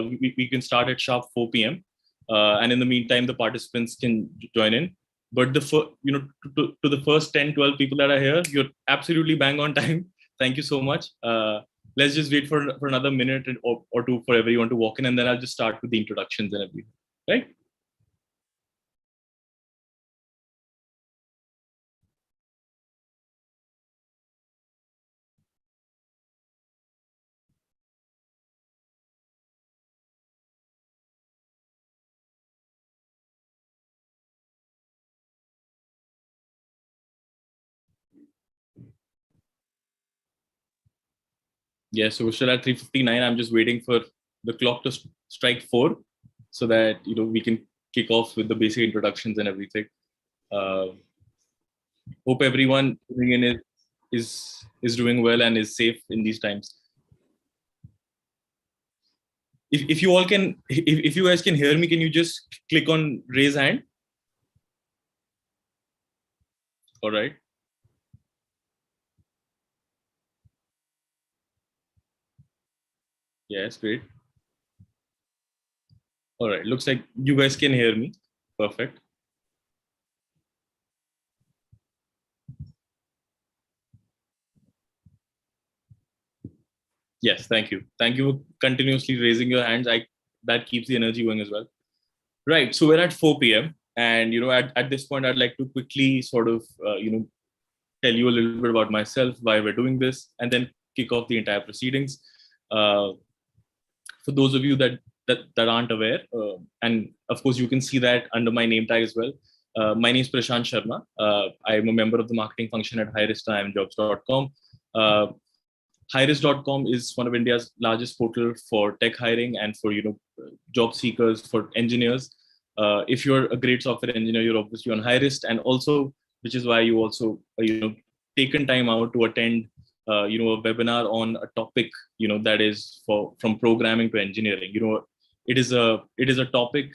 we can start at sharp 4 p.m. And in the meantime, the participants can join in. But to the first 10, 12 people that are here, you're absolutely bang on time. Thank you so much. Let's just wait for another minute or two for everyone to walk in, and then I'll just start with the introductions and everything, right? Yeah, so we're still at 3:59. I'm just waiting for the clock to strike 4 so that we can kick off with the basic introductions and everything. Hope everyone tuning in is doing well and is safe in these times. If you all can, if you guys can hear me, can you just click on raise hand? All right. Yes, great. All right. Looks like you guys can hear me. Perfect. Yes, thank you. Thank you for continuously raising your hands. That keeps the energy going as well. Right. So we're at 4 p.m. And at this point, I'd like to quickly sort of tell you a little bit about myself, why we're doing this, and then kick off the entire proceedings. For those of you that aren't aware, and of course you can see that under my name tag as well. My name is Prashant Sharma. I'm a member of the marketing function at Hirist. I'm jobs.com. Hirist.com is one of India's largest portal for tech hiring and for job seekers, for engineers. If you're a great software engineer, you're obviously on Hirist, and also, which is why you also taken time out to attend a webinar on a topic that is from programming to engineering. It is a topic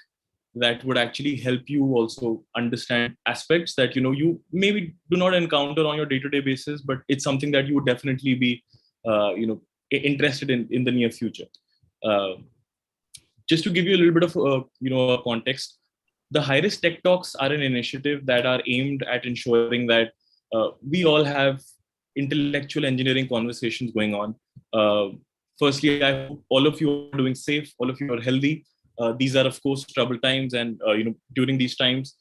that would actually help you also understand aspects that you maybe do not encounter on your day-to-day basis, but it's something that you would definitely be interested in the near future. Just to give you a little bit of context, the Hirist Tech Talks are an initiative that are aimed at ensuring that we all have intellectual engineering conversations going on. Firstly, I hope all of you are doing safe, all of you are healthy. These are, of course, troubled times, and during these times,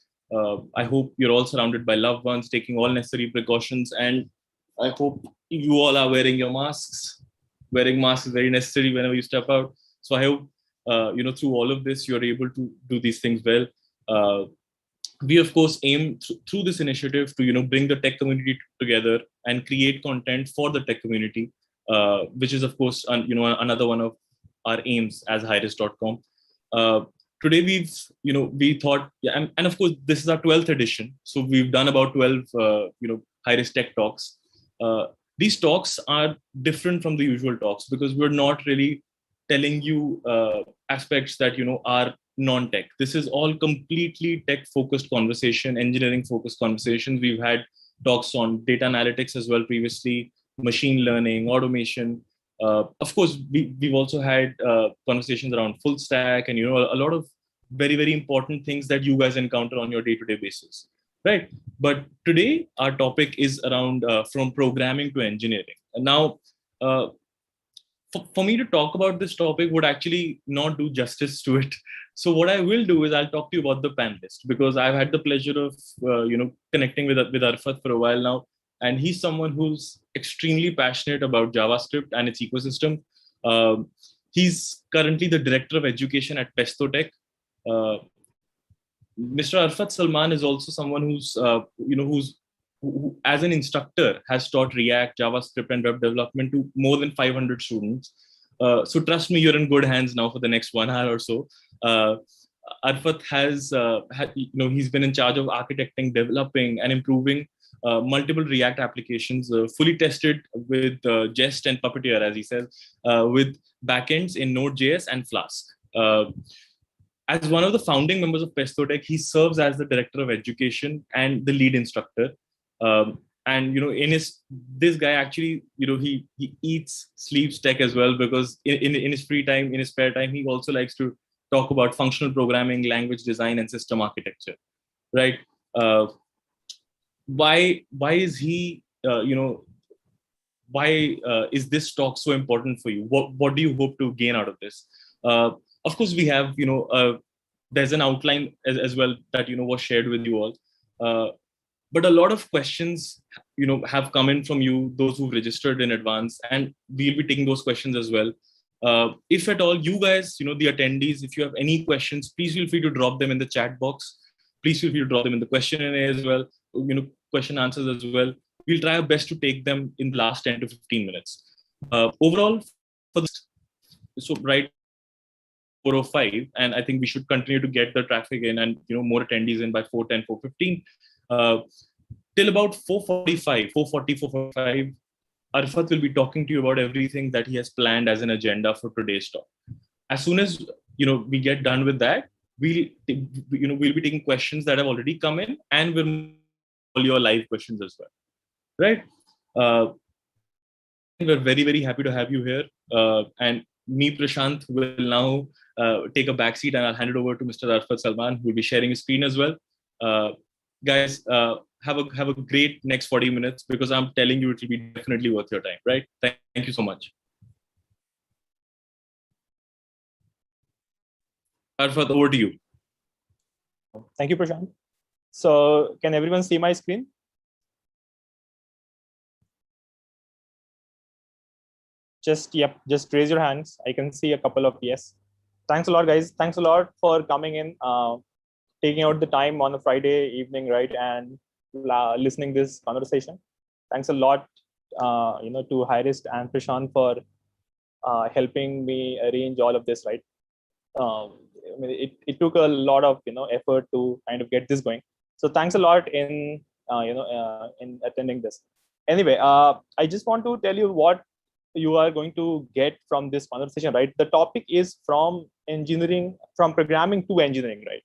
I hope you're all surrounded by loved ones, taking all necessary precautions, and I hope you all are wearing your masks. Wearing masks is very necessary whenever you step out. So I hope through all of this, you're able to do these things well. We of course aim through this initiative to bring the tech community together and create content for the tech community, which is of course another one of our aims as Hirist.com. Today we thought, and of course this is our 12th edition, so we've done about 12 Hirist Tech Talks. These talks are different from the usual talks because we're not really telling you aspects that are non-tech. This is all completely tech-focused conversation, engineering-focused conversations. We've had talks on data analytics as well previously, machine learning, automation. Of course, we've also had conversations around full stack and a lot of very, very important things that you guys encounter on your day-to-day basis, right? But today, our topic is around from programming to engineering. And now, for me to talk about this topic would actually not do justice to it. So what I will do is I'll talk to you about the panelists, because I've had the pleasure of connecting with Arfat for a while now, and he's someone who's extremely passionate about JavaScript and its ecosystem. He's currently the director of education at Pesto Tech. Mr. Arfat Salman is also someone who, as an instructor, has taught React, JavaScript, and web development to more than 500 students. So trust me, you're in good hands now for the next 1 hour or so. Arfat has, he's been in charge of architecting, developing, and improving multiple React applications, fully tested with Jest and Puppeteer, as he says, with backends in Node.js and Flask. As one of the founding members of Pesto Tech, he serves as the director of education and the lead instructor. And this guy actually, he eats, sleeps tech as well, because in his free time, in his spare time, he also likes to talk about functional programming, language design, and system architecture, right? uh, why is he why is this talk so important for you? What do you hope to gain out of this? Of course, we have, there's an outline as well that was shared with you all. But a lot of questions have come in from you, those who registered in advance, and we'll be taking those questions as well. If at all you guys, the attendees, if you have any questions, please feel free to drop them in the chat box. Please feel free to drop them in the questionnaire as well, question answers as well. We'll try our best to take them in the last 10 to 15 minutes. Overall, for this, so right 4:05, and I think we should continue to get the traffic in and more attendees in by 4:10, 4:15. Till about 4:45, 4:40, 4:45, Arfat will be talking to you about everything that he has planned as an agenda for today's talk. As soon as we get done with that, we'll be taking questions that have already come in, and we'll all your live questions as well, right? We're very, very happy to have you here, and me, Prashant, will now take a backseat, and I'll hand it over to Mr. Arfat Salman, who will be sharing his screen as well. Guys, have a great next 40 minutes, because I'm telling you, it will be definitely worth your time, right? Thank you so much. Arfat, over to you. Thank you, Prashant. So can everyone see my screen? Just raise your hands. I can see a couple of yes. Thanks a lot, guys. Thanks a lot for coming in, taking out the time on a Friday evening, right, and listening this conversation. Thanks a lot, to Hirist and Prashant for helping me arrange all of this, right. It took a lot of effort to kind of get this going. So thanks a lot in attending this. Anyway, I just want to tell you what you are going to get from this conversation, right? The topic is from programming to engineering, right?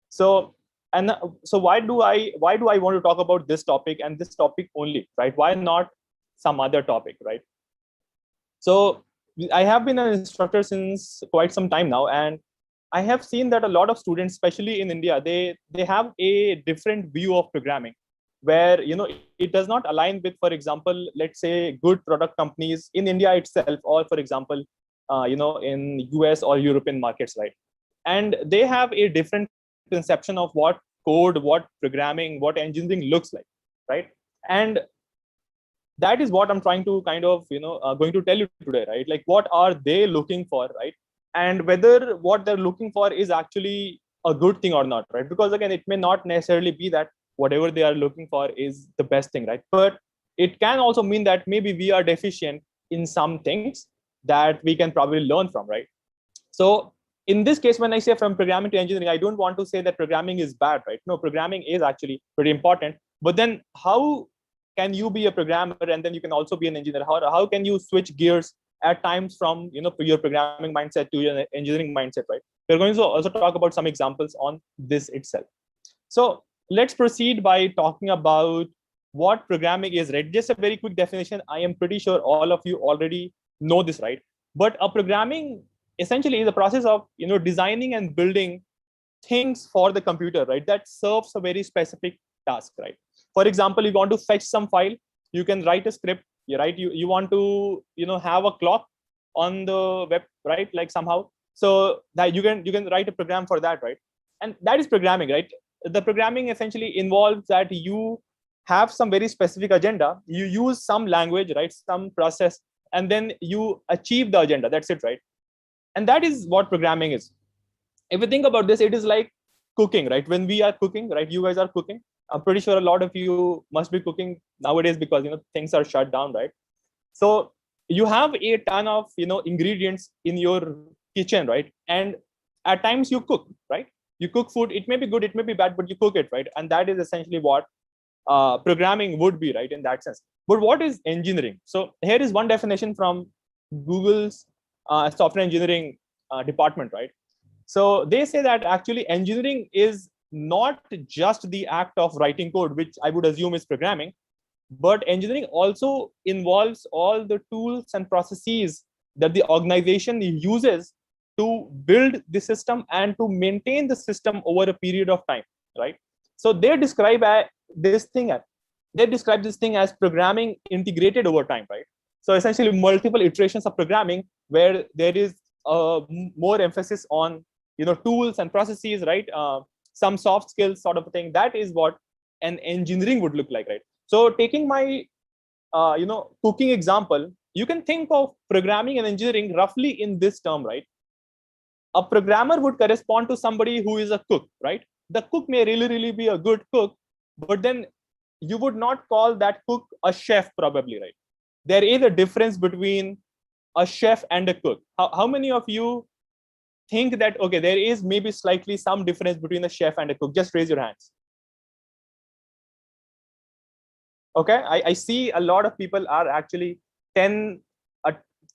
So why do I want to talk about this topic and this topic only, right? Why not some other topic, right? So I have been an instructor since quite some time now, and I have seen that a lot of students, especially in India, they have a different view of programming, where it does not align with, for example, let's say good product companies in India itself, or for example, in US or European markets, right? And they have a different conception of what code, what programming, what engineering looks like, right? And that is what I'm trying to kind of going to tell you today, right? Like, what are they looking for, right? And whether what they're looking for is actually a good thing or not, right? Because again, it may not necessarily be that whatever they are looking for is the best thing, right? But it can also mean that maybe we are deficient in some things that we can probably learn from, right? So in this case, when I say from programming to engineering, I don't want to say that programming is bad, right? No, programming is actually pretty important. But then how can you be a programmer and then you can also be an engineer? How can you switch gears at times from your programming mindset to your engineering mindset, right? We're going to also talk about some examples on this itself. So let's proceed by talking about what programming is, right? Just a very quick definition. I am pretty sure all of you already know this, right? But a programming essentially is a process of designing and building things for the computer, right? That serves a very specific task, right? For example, you want to fetch some file, you can write a script, right? You want to have a clock on the web, right? Like somehow, so that you can write a program for that, right? And that is programming, right? The programming essentially involves that you have some very specific agenda, you use some language, right, some process, and then you achieve the agenda. That's it, right? And that is what programming is. If you think about this, it is like cooking, right? When we are cooking, right, you guys are cooking. I'm pretty sure a lot of you must be cooking nowadays because things are shut down, right? So you have a ton of ingredients in your kitchen, right? And at times you cook, right? You cook food. It may be good, it may be bad, but you cook it, right? And that is essentially what programming would be, right? In that sense. But what is engineering? So here is one definition from Google's software engineering department, right? So they say that actually engineering is not just the act of writing code, which I would assume is programming, but engineering also involves all the tools and processes that the organization uses to build the system and to maintain the system over a period of time, right? So they describe this thing as programming integrated over time, right? So essentially multiple iterations of programming where there is more emphasis on tools and processes, right? Some soft skills sort of a thing. That is what an engineering would look like, right? So taking my cooking example, you can think of programming and engineering roughly in this term, right? A programmer would correspond to somebody who is a cook, right? The cook may really be a good cook, but then you would not call that cook a chef, probably, right? There is a difference between a chef and a cook. How many of you think that, okay, there is maybe slightly some difference between a chef and a cook? Just raise your hands. Okay, I see a lot of people are actually 10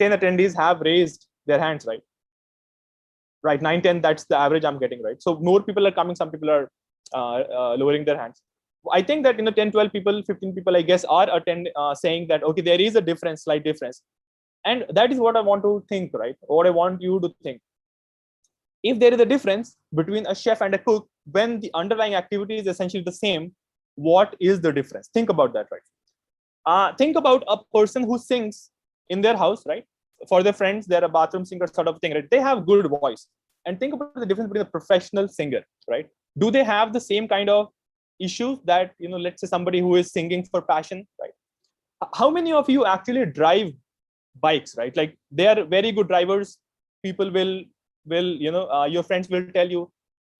attendees have raised their hands, right? Right, 9, 10, that's the average I'm getting, right? So more people are coming, some people are lowering their hands. I think that 10, 12 people, 15 people, I guess, are saying that, okay, there is a difference, slight difference. And that is what I want to think, right? What I want you to think. If there is a difference between a chef and a cook, when the underlying activity is essentially the same, what is the difference? Think about that, right? Think about a person who sings in their house, right? For their friends, they're a bathroom singer sort of thing, right? They have good voice. And think about the difference between a professional singer, right? Do they have the same kind of issues that, let's say somebody who is singing for passion, right? How many of you actually drive bikes, right? Like they are very good drivers. People will your friends will tell you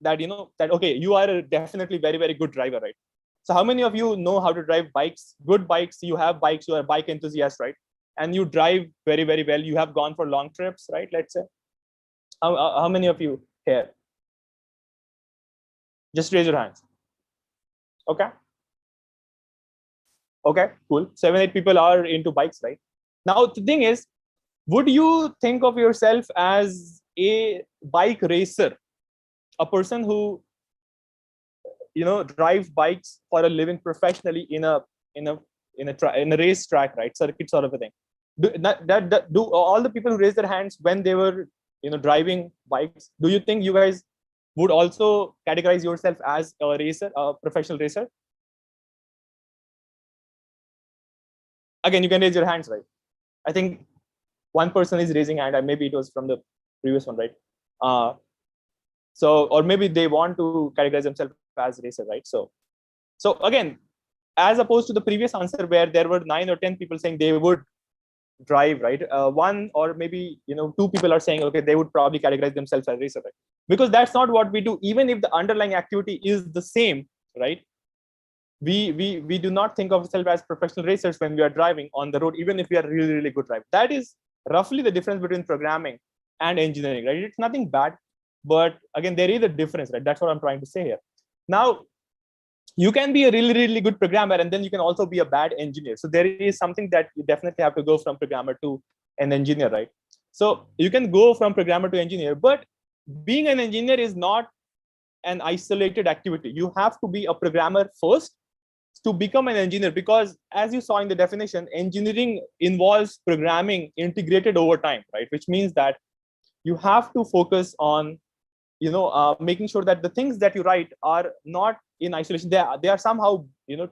that, that, okay, you are a definitely very good driver, right? So how many of you know how to drive bikes, good bikes? You have bikes, you are a bike enthusiast, right? And you drive very well. You have gone for long trips, right? Let's say. How many of you here? Just raise your hands. Okay. Okay, cool. 7, 8 people are into bikes, right? Now, the thing is, would you think of yourself as a bike racer, a person who, drives bikes for a living professionally in a race track, right? Circuit sort of a thing. Do all the people who raised their hands when they were, driving bikes, do you think you guys would also categorize yourself as a racer, a professional racer? Again, you can raise your hands, right? I think one person is raising hand, and maybe it was from the previous one, right? So, or maybe they want to categorize themselves as racer, right? So again, as opposed to the previous answer where there were 9 or 10 people saying they would drive, right? One or maybe 2 people are saying, okay, they would probably categorize themselves as racer, right? Because that's not what we do. Even if the underlying activity is the same, right? We do not think of ourselves as professional racers when we are driving on the road, even if we are really good drivers. That is roughly the difference between programming and engineering, right? It's nothing bad, but again, there is a difference, right? That's what I'm trying to say here. Now, you can be a really good programmer, and then you can also be a bad engineer. So there is something that you definitely have to go from programmer to an engineer, right? So you can go from programmer to engineer, but being an engineer is not an isolated activity. You have to be a programmer first to become an engineer, because as you saw in the definition, engineering involves programming integrated over time, right? Which means that you have to focus on making sure that the things that you write are not in isolation. They are somehow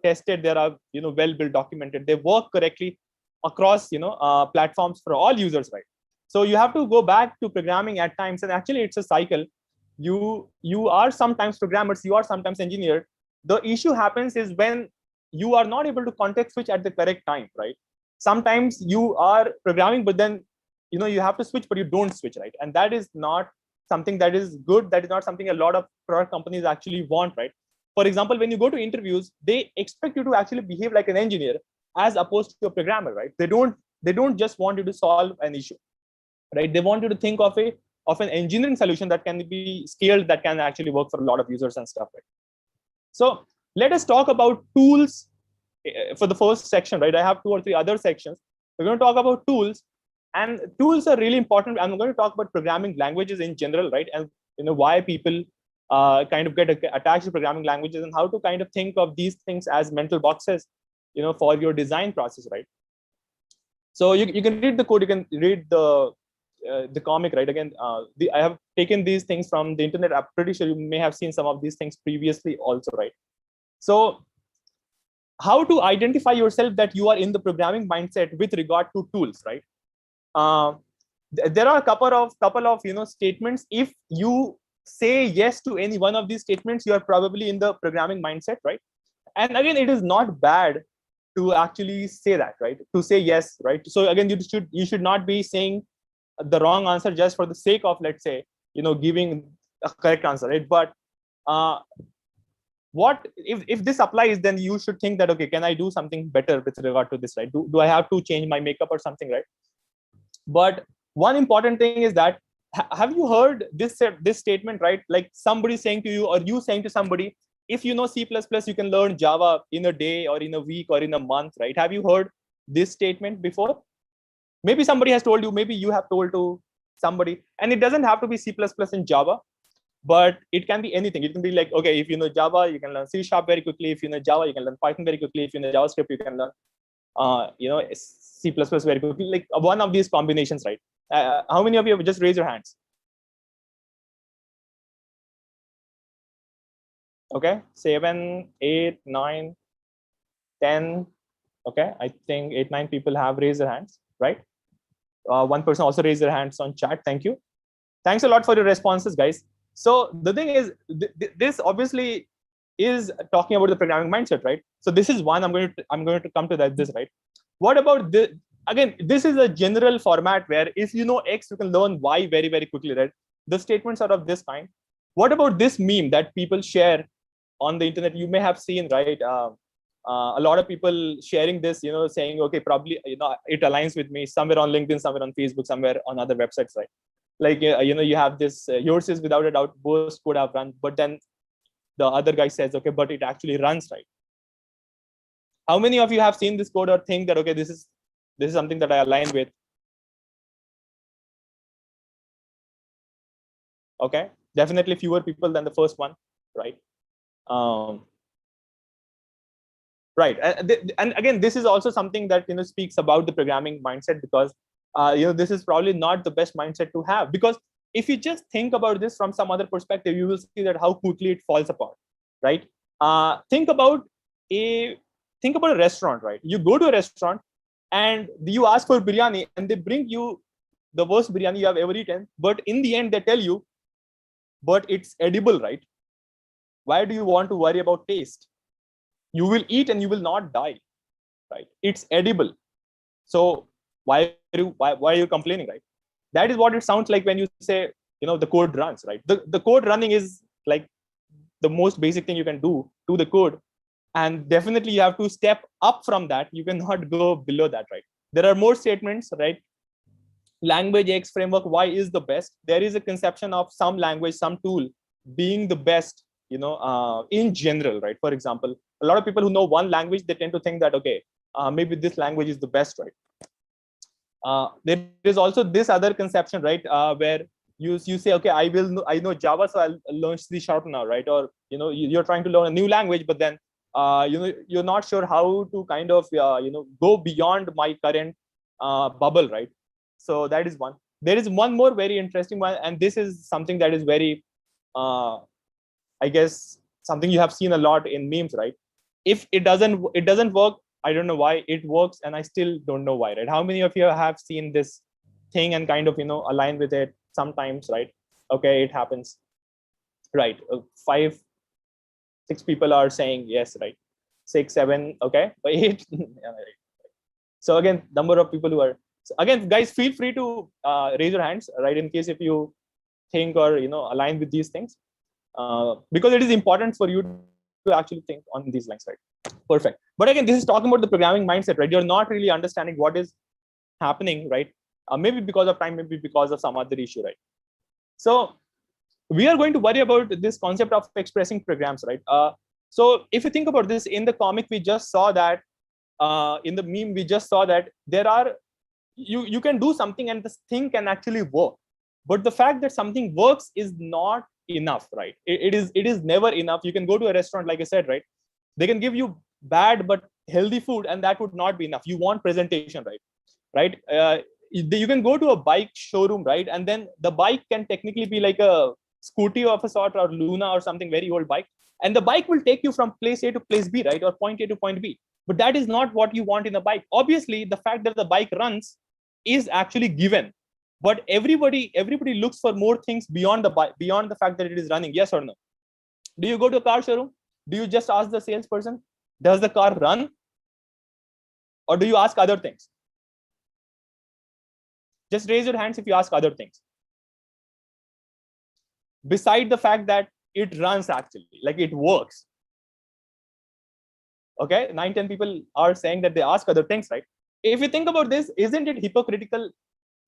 tested. They are well built, documented. They work correctly across platforms for all users, right? So you have to go back to programming at times, and actually it's a cycle. You are sometimes programmers, you are sometimes engineer. The issue happens is when you are not able to context switch at the correct time, right? Sometimes you are programming, but then you have to switch, but you don't switch, right? And that is not something that is good. That is not something a lot of product companies actually want, right? For example, when you go to interviews, they expect you to actually behave like an engineer as opposed to a programmer, right? They don't just want you to solve an issue, right? They want you to think of an engineering solution that can be scaled, that can actually work for a lot of users and stuff, right? So let us talk about tools for the first section, right? I have 2 or 3 other sections. We're going to talk about tools, and tools are really important. I'm going to talk about programming languages in general, right? And why people kind of get attached to programming languages, and how to kind of think of these things as mental boxes for your design process, right? So you can read the code, you can read the comic, right? Again, I have taken these things from the internet. I'm pretty sure you may have seen some of these things previously also, right? So how to identify yourself that you are in the programming mindset with regard to tools, right? There are a couple of statements. If you say yes to any one of these statements, you are probably in the programming mindset, right? And again, it is not bad to actually say that, right? To say yes, right? So again, you should not be saying the wrong answer just for the sake of, let's say, giving a correct answer, right? But what if this applies, then you should think that, okay, can I do something better with regard to this, right? Do I have to change my makeup or something, right? But one important thing is that, have you heard this statement, right? Like somebody saying to you, or you saying to somebody, if you know C++, you can learn Java in a day or in a week or in a month, right? Have you heard this statement before? Maybe somebody has told you, maybe you have told to somebody, and it doesn't have to be C++ and Java, but it can be anything. It can be like, okay, if you know Java, you can learn C# very quickly. If you know Java, you can learn Python very quickly. If you know JavaScript, you can learn C++ very quickly. Like one of these combinations, right? How many of you have just raise your hands? Okay, 7, 8, 9, 10. Okay, I think 8, 9 people have raised their hands, right? One person also raised their hands on chat. Thank you. Thanks a lot for your responses, guys. So the thing is, this obviously is talking about the programming mindset, right? So this is one. I'm going to come to this, right? What about this? Again, this is a general format where if you know X, you can learn Y very, very quickly, right? The statements are of this kind. What about this meme that people share on the internet? You may have seen, right? A lot of people sharing this, saying, okay, probably, it aligns with me, somewhere on LinkedIn, somewhere on Facebook, somewhere on other websites, right? Like, you have this, yours is without a doubt, both could have run, but then the other guy says, okay, but it actually runs, right? How many of you have seen this code or think that, okay, this is something that I align with? Okay, definitely fewer people than the first one, right? Right, and again, this is also something that speaks about the programming mindset, because this is probably not the best mindset to have, because if you just think about this from some other perspective, you will see that how quickly it falls apart, right? Think about a restaurant, right? You go to a restaurant and you ask for biryani, and they bring you the worst biryani you have ever eaten, but in the end they tell you, but it's edible, right? Why do you want to worry about taste? You will eat and you will not die, right? It's edible. So why are you complaining, right? That is what it sounds like when you say, the code runs, right? The code running is like the most basic thing you can do to the code. And definitely you have to step up from that. You cannot go below that, right? There are more statements, right? Language X, framework Y is the best. There is a conception of some language, some tool being the best, in general, right? For example, a lot of people who know one language, they tend to think that, okay, maybe this language is the best, right? There is also this other conception, right? Where you say, okay, I know Java, so I'll learn C# now, right? Or, you're trying to learn a new language, but then, you're not sure how to kind of, go beyond my current bubble, right? So that is one. There is one more very interesting one, and this is something that is very, I guess, something you have seen a lot in memes, right? If it doesn't work, I don't know why it works, and I still don't know why, right? How many of you have seen this thing and kind of, align with it sometimes, right? Okay, it happens, right? 5, 6 people are saying yes, right? 6, 7, okay, 8. So again, number of people who are, so again, guys, feel free to raise your hands, right? In case if you think or, align with these things, because it is important for you to actually think on these lines, right? Perfect. But again, this is talking about the programming mindset, right? You're not really understanding what is happening, right? Maybe because of time, maybe because of some other issue, right? So we are going to worry about this concept of expressing programs, right? So if you think about this, in the comic, we just saw that, in the meme, we just saw that there are, you can do something and this thing can actually work. But the fact that something works is not enough, right? It is never enough. You can go to a restaurant, like I said, right? They can give you bad but healthy food, and that would not be enough. You want presentation, right? You can go to a bike showroom, right? And then the bike can technically be like a scooty of a sort, or Luna or something, very old bike. And the bike will take you from place A to place B, right? Or point A to point B. But that is not what you want in a bike. Obviously, the fact that the bike runs is actually given. But everybody looks for more things beyond the bike, beyond the fact that it is running. Yes or no? Do you go to a car showroom? Do you just ask the salesperson, does the car run? Or do you ask other things? Just raise your hands if you ask other things. Beside the fact that it runs, actually, like it works. Okay, 9-10 people are saying that they ask other things, right? If you think about this, isn't it hypocritical,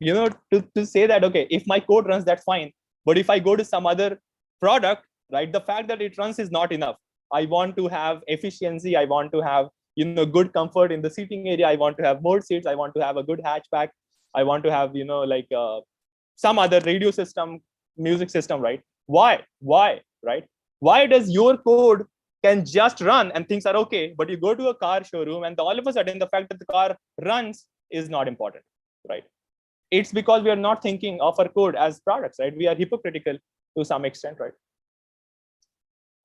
to say that, okay, if my code runs, that's fine. But if I go to some other product, right, the fact that it runs is not enough. I want to have efficiency. I want to have, good comfort in the seating area. I want to have more seats. I want to have a good hatchback. I want to have, some other radio system, music system, right? Why, right? Why does your code can just run and things are okay, but you go to a car showroom and all of a sudden the fact that the car runs is not important, right? It's because we are not thinking of our code as products, right? We are hypocritical to some extent, right?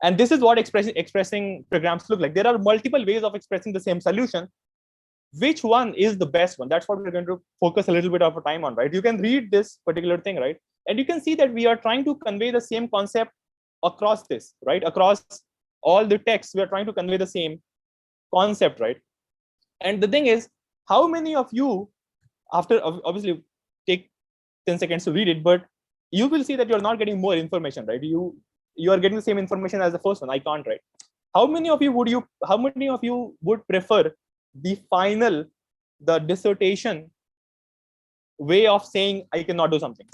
And this is what expressing programs look like. There are multiple ways of expressing the same solution. Which one is the best one? That's what we're going to focus a little bit of a time on, right? You can read this particular thing, right? And you can see that we are trying to convey the same concept across this, right? Across all the text, we are trying to convey the same concept, right? And the thing is, how many of you, after obviously take 10 seconds to read it, but you will see that you're not getting more information, right? You are getting the same information as the first one. I can't, right? How many of you would prefer the dissertation way of saying I cannot do something?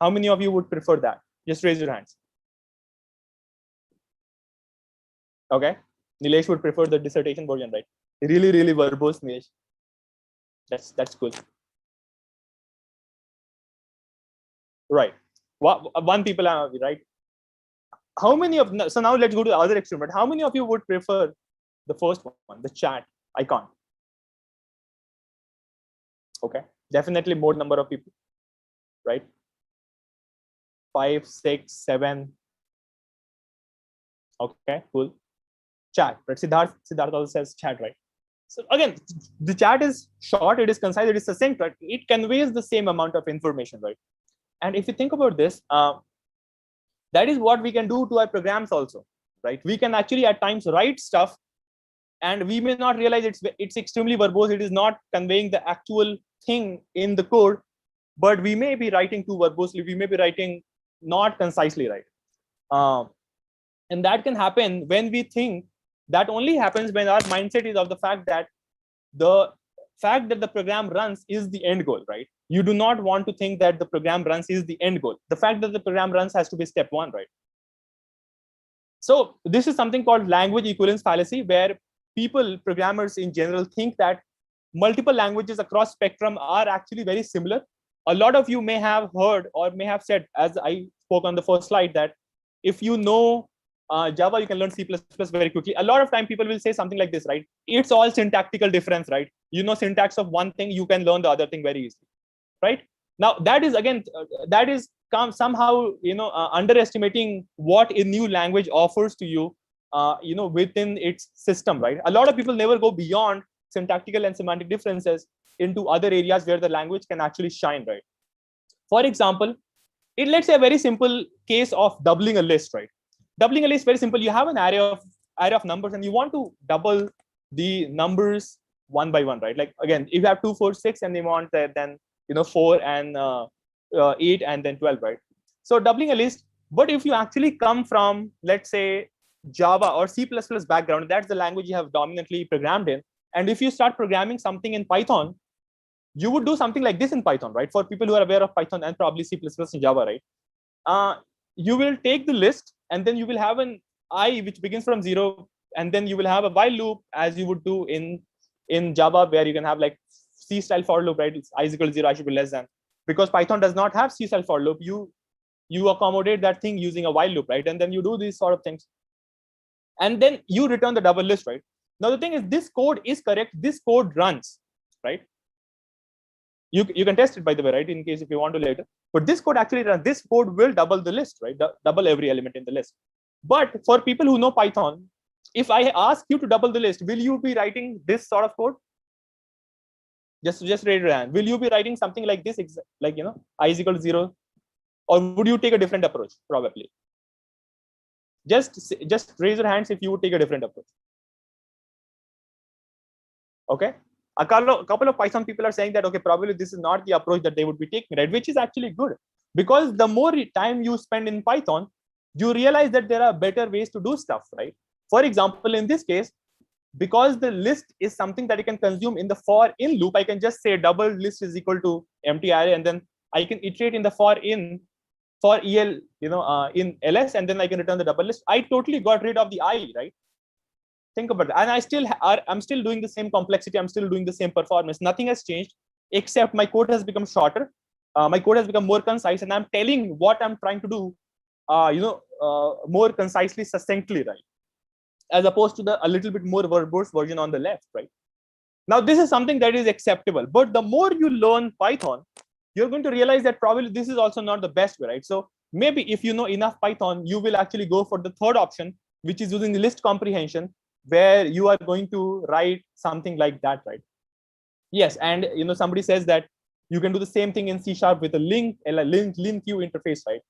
How many of you would prefer that? Just raise your hands. Okay, Nilesh would prefer the dissertation version, right? Really, really verbose, Nilesh. That's cool. Right. One people are right. How many of, so now let's go to the other extreme, but how many of you would prefer the first one, the chat icon? Okay, definitely more number of people, right? 5, 6, 7. Okay, cool. Chat, right? Siddharth also says chat, right? So again, the chat is short, it is concise, it is succinct, right? It conveys the same amount of information, right? And if you think about this, that is what we can do to our programs also, right? We can actually at times write stuff and we may not realize it's extremely verbose. It is not conveying the actual thing in the code, but we may be writing too verbosely. We may be writing not concisely, right? And that can happen when we think. That only happens when our mindset is of the fact that the program runs is the end goal, right? You do not want to think that the program runs is the end goal. The fact that the program runs has to be step one, right? So this is something called language equivalence fallacy, where programmers in general, think that multiple languages across spectrum are actually very similar. A lot of you may have heard or may have said, as I spoke on the first slide, that if you know Java, you can learn C++ very quickly. A lot of time people will say something like this, right? It's all syntactical difference, right? You know syntax of one thing, you can learn the other thing very easily, right? Now that is again, somehow underestimating what a new language offers to you, within its system, right? A lot of people never go beyond syntactical and semantic differences into other areas where the language can actually shine, right? For example, let's say a very simple case of doubling a list, right? Doubling a list, very simple. You have an array of numbers and you want to double the numbers one by one, right? Like again, if you have 2, 4, 6 and you want then 4 and 8 and then 12, right? So doubling a list. But if you actually come from, let's say, Java or C++ background, that's the language you have dominantly programmed in. And if you start programming something in Python, you would do something like this in Python, right? For people who are aware of Python and probably C++ and Java, right? You will take the list and then you will have an I which begins from 0, and then you will have a while loop as you would do in Java, where you can have like C style for loop, right? It's I is equal to 0, I should be less than. Because Python does not have C style for loop, you accommodate that thing using a while loop, right? And then you do these sort of things. And then you return the double list, right? Now the thing is, this code is correct. This code runs, right? You can test it, by the way, right? In case if you want to later. But this code actually runs. This code will double the list, right? Double every element in the list. But for people who know Python, if I ask you to double the list, will you be writing this sort of code? Just raise your hand. Will you be writing something like this, like I is equal to 0, or would you take a different approach? Probably. Just raise your hands if you would take a different approach. Okay. A couple of Python people are saying that, okay, probably this is not the approach that they would be taking, right? Which is actually good, because the more time you spend in Python, you realize that there are better ways to do stuff, right? For example, in this case, because the list is something that I can consume in the for in loop, I can just say double list is equal to empty array, and then I can iterate in the for el, in ls, and then I can return the double list. I totally got rid of the I, right? Think about that. And I'm still doing the same complexity. I'm still doing the same performance. Nothing has changed, except my code has become shorter. My code has become more concise, and I'm telling what I'm trying to do, more concisely, succinctly, right? As opposed to a little bit more verbose version on the left, right? Now, this is something that is acceptable. But the more you learn Python, you're going to realize that probably this is also not the best way, right? So maybe if you know enough Python, you will actually go for the third option, which is using the list comprehension, where you are going to write something like that, right? Yes, and somebody says that you can do the same thing in C# with a link queue interface, right?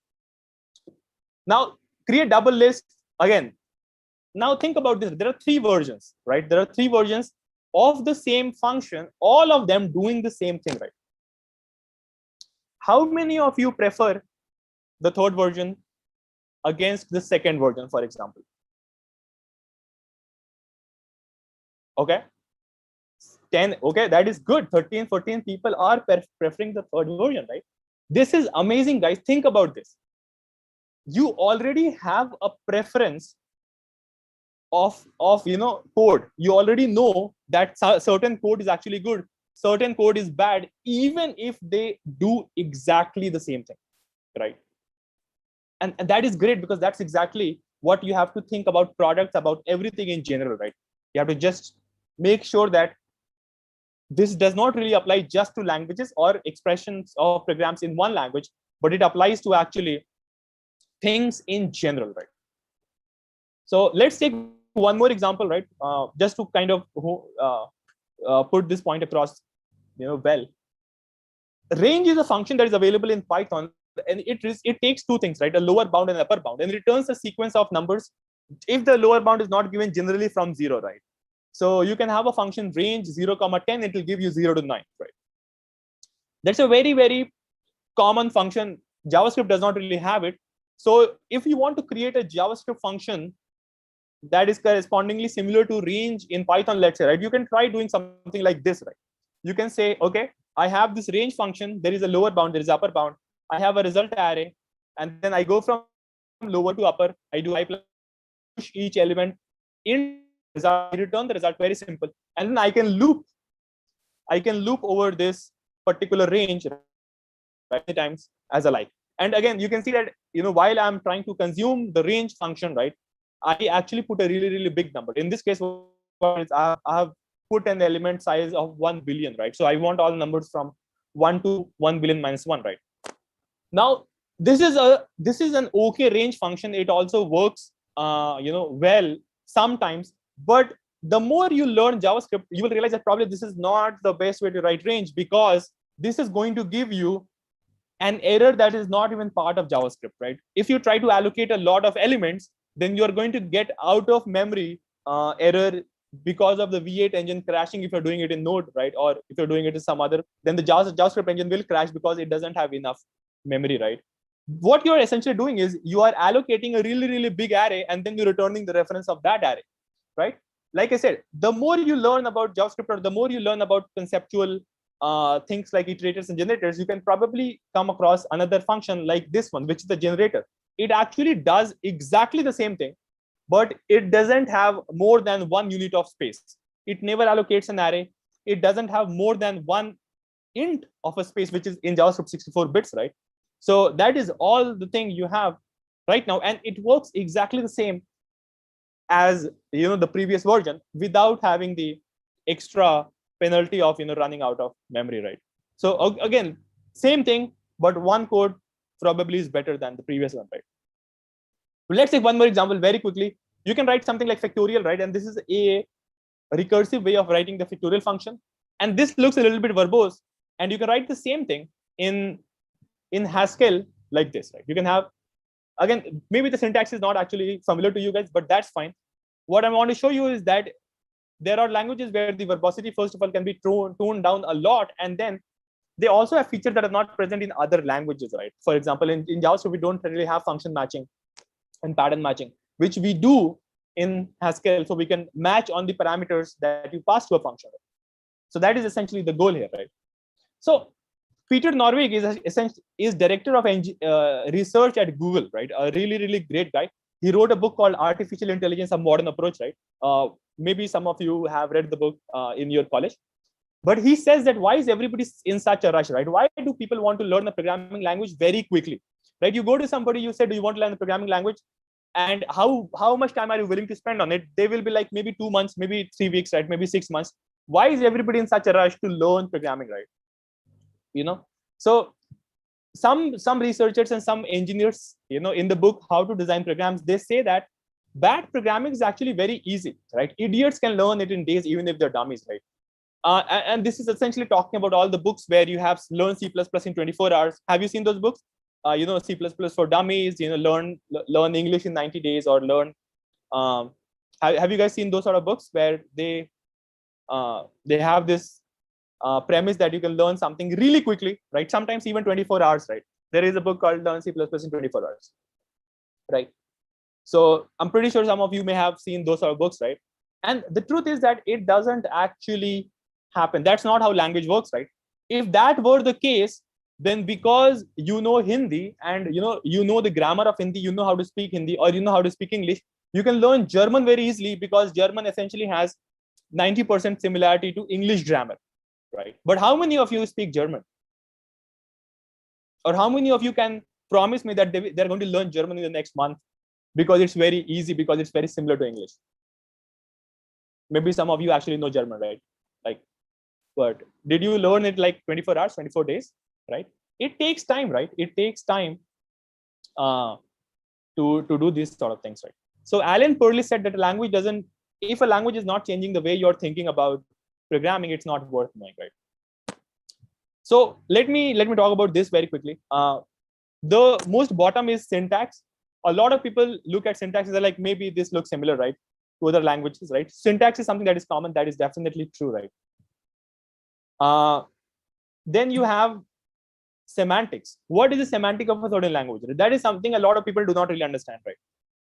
Now, create double list again. Now think about this. There are 3 versions, right? There are 3 versions of the same function, all of them doing the same thing, right? How many of you prefer the third version against the second version, for example? Okay. 10. Okay, that is good. 13, 14 people are preferring the third version, right? This is amazing, guys. Think about this. You already have a preference of code. You already know that certain code is actually good, certain code is bad, even if they do exactly the same thing, right? And that is great, because that's exactly what you have to think about products, about everything in general, right? You have to just make sure that this does not really apply just to languages or expressions of programs in one language, but it applies to actually things in general, right? So let's take one more example, right? Just to kind of put this point across, well. Range is a function that is available in Python, and it takes 2 things, right? A lower bound and upper bound, and returns a sequence of numbers if the lower bound is not given generally from 0, right? So you can have a function range 0, 10, it will give you 0 to 9, right? That's a very, very common function. JavaScript does not really have it. So if you want to create a JavaScript function that is correspondingly similar to range in Python, let's say, right? You can try doing something like this, right? You can say, okay, I have this range function. There is a lower bound, there is upper bound. I have a result array, and then I go from lower to upper. I push each element in result, return the result, very simple. And then I can loop over this particular range, right, many times as I like. And again, you can see that, while I'm trying to consume the range function, right, I actually put a really, really big number. In this case, I have put an element size of 1 billion, right? So I want all numbers from 1 to 1 billion minus 1, right? Now, this is an okay range function. It also works, well sometimes. But the more you learn JavaScript, you will realize that probably this is not the best way to write range, because this is going to give you an error that is not even part of JavaScript, right? If you try to allocate a lot of elements, then you're going to get out of memory error because of the V8 engine crashing if you're doing it in Node, right? Or if you're doing it in some other, then the JavaScript engine will crash because it doesn't have enough memory, right? What you're essentially doing is you are allocating a really, really big array, and then you're returning the reference of that array, right? Like I said, the more you learn about JavaScript, or the more you learn about conceptual things like iterators and generators, you can probably come across another function like this one, which is the generator. It actually does exactly the same thing, but it doesn't have more than 1 unit of space. It never allocates an array. It doesn't have more than 1 int of a space, which is in JavaScript 64 bits, right? So that is all the thing you have right now, and it works exactly the same as the previous version without having the extra penalty of running out of memory, right? So again, same thing, but one code probably is better than the previous one, right? Let's take one more example very quickly. You can write something like factorial, right? And this is a recursive way of writing the factorial function, and this looks a little bit verbose, and you can write the same thing in Haskell like this, right? You can have, again, maybe the syntax is not actually familiar to you guys, but that's fine. What I want to show you is that there are languages where the verbosity, first of all, can be toned down a lot, and then they also have features that are not present in other languages, right? For example, in JavaScript, we don't really have function matching and pattern matching, which we do in Haskell. So we can match on the parameters that you pass to a function. So that is essentially the goal here, right? So Peter Norvig is director of research at Google, right? A really, really great guy. He wrote a book called Artificial Intelligence, A Modern Approach, right? Maybe some of you have read the book in your college. But he says that why is everybody in such a rush, right? Why do people want to learn a programming language very quickly, right? You go to somebody, you say, do you want to learn a programming language? And how much time are you willing to spend on it? They will be like maybe 2 months, maybe 3 weeks, right? Maybe 6 months. Why is everybody in such a rush to learn programming, right? So some researchers and some engineers, in the book How to Design Programs, they say that bad programming is actually very easy, right? Idiots can learn it in days, even if they're dummies, right? And this is essentially talking about all the books where you have learn C++ in 24 hours. Have you seen those books? C++ for dummies, learn English in 90 days, or learn. Have you guys seen those sort of books where they have this premise that you can learn something really quickly, right? Sometimes even 24 hours, right? There is a book called Learn C++ in 24 hours, right? So I'm pretty sure some of you may have seen those sort of books, right? And the truth is that it doesn't actually happen. That's not how language works, right? If that were the case, then because you know Hindi and you know the grammar of Hindi, you know how to speak Hindi, or you know how to speak English, you can learn German very easily, because German essentially has 90% similarity to English grammar, right? But how many of you speak German? Or how many of you can promise me that they're going to learn German in the next month because it's very easy, because it's very similar to English? Maybe some of you actually know German, right? But did you learn it like 24 hours, 24 days, right? It takes time, right? It takes time to do these sort of things, right? So Alan Perley said that if a language is not changing the way you're thinking about programming, it's not worth knowing, right? So let me talk about this very quickly. The most bottom is syntax. A lot of people look at syntax and they're like, maybe this looks similar, right, to other languages, right? Syntax is something that is common. That is definitely true, right? Then you have semantics. What is the semantic of a certain language? That is something a lot of people do not really understand, right?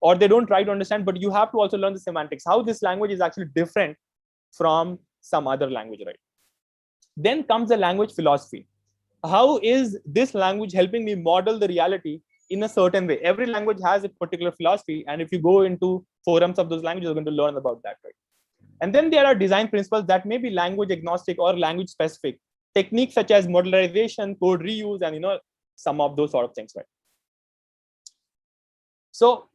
Or they don't try to understand, but you have to also learn the semantics, how this language is actually different from some other language, right? Then comes the language philosophy. How is this language helping me model the reality in a certain way? Every language has a particular philosophy, and if you go into forums of those languages, you're going to learn about that, right? And then there are design principles that may be language agnostic or language specific. Techniques such as modularization, code reuse, and some of those sort of things, right? So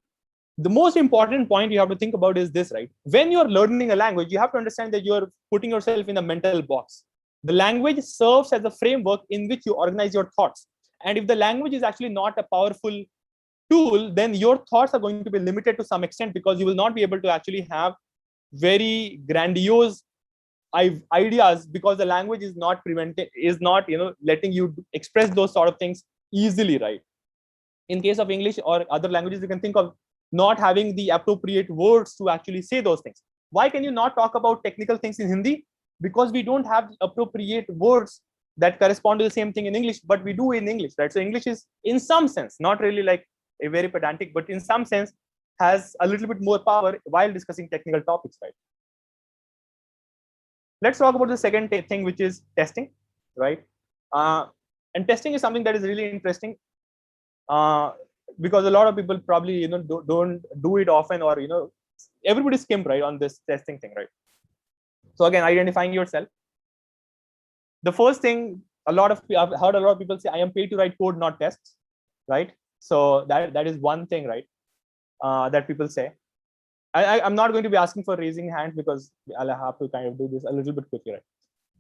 the most important point you have to think about is this, right? When you're learning a language, you have to understand that you're putting yourself in a mental box. The language serves as a framework in which you organize your thoughts. And if the language is actually not a powerful tool, then your thoughts are going to be limited to some extent, because you will not be able to actually have very grandiose ideas, because the language is not letting you express those sort of things easily, right? In case of English or other languages, you can think of not having the appropriate words to actually say those things. Why can you not talk about technical things in Hindi? Because we don't have the appropriate words that correspond to the same thing in English, but we do in English, right? So English is, in some sense, not really like a very pedantic, but in some sense has a little bit more power while discussing technical topics, right? Let's talk about the second thing, which is testing, right? And testing is something that is really interesting, because a lot of people probably don't do it often, or everybody skimp right on this testing thing, right? So again, identifying yourself. The first thing, I've heard a lot of people say, I am paid to write code, not tests, right? So that is one thing, right? That people say. I'm not going to be asking for raising hands because I'll have to kind of do this a little bit quicker. Right?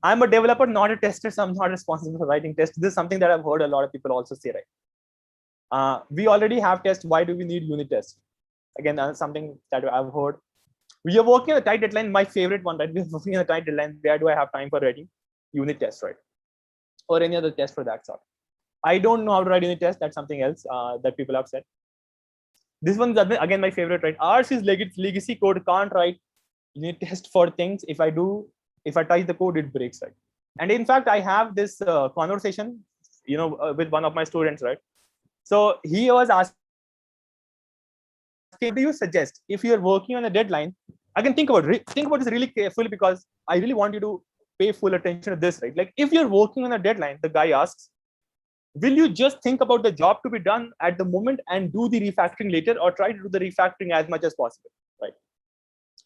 I'm a developer, not a tester, so I'm not responsible for writing tests. This is something that I've heard a lot of people also say, right? We already have tests. Why do we need unit tests? Again, that's something that I've heard. We are working on a tight deadline. My favorite one, right? We're working on a tight deadline. Where do I have time for writing unit tests, right? Or any other test for that sort. I don't know how to write unit tests. That's something else that people have said. This one's again my favorite, right? Ours is legacy code. Can't write unit test for things. If I touch the code, it breaks, right? And in fact, I have this conversation, with one of my students, right? So he was asking, what do you suggest if you're working on a deadline? Again, think about this really carefully, because I really want you to pay full attention to this, right? Like if you're working on a deadline, the guy asks, will you just think about the job to be done at the moment and do the refactoring later, or try to do the refactoring as much as possible, right?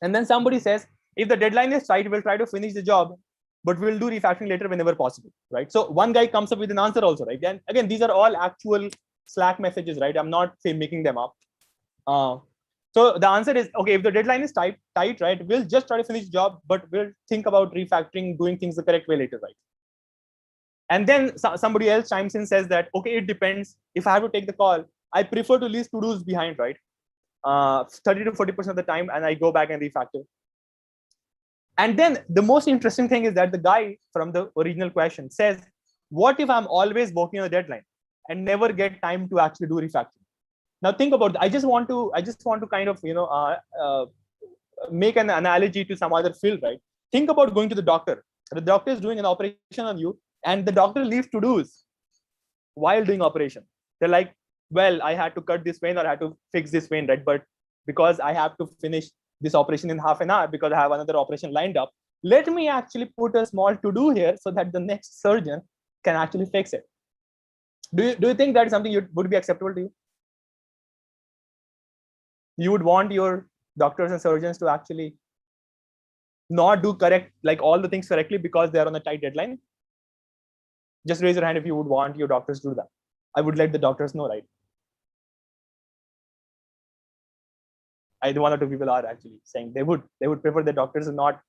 And then somebody says, if the deadline is tight, we'll try to finish the job, but we'll do refactoring later whenever possible, right? So one guy comes up with an answer also, right? And again, these are all actual Slack messages, right? I'm not making them up. So the answer is, okay, if the deadline is tight, right? We'll just try to finish the job, but we'll think about refactoring, doing things the correct way later, right? And then somebody else chimes in, says that, okay, it depends. If I have to take the call, I prefer to leave to-dos behind, right? 30 to 40% of the time, and I go back and refactor. And then the most interesting thing is that the guy from the original question says, what if I'm always working on a deadline and never get time to actually do refactoring? Now think about that. I just want to kind of, make an analogy to some other field, right? Think about going to the doctor. The doctor is doing an operation on you, and the doctor leaves to-dos while doing operation. They're like, well, I had to cut this vein, or I had to fix this vein, right? But because I have to finish this operation in half an hour because I have another operation lined up, let me actually put a small to-do here so that the next surgeon can actually fix it. Do you think that is something would be acceptable to you? You would want your doctors and surgeons to actually not do all the things correctly because they're on a tight deadline? Just raise your hand if you would want your doctors to do that. I would let the doctors know, right? One or two people are actually saying they would prefer the doctors to not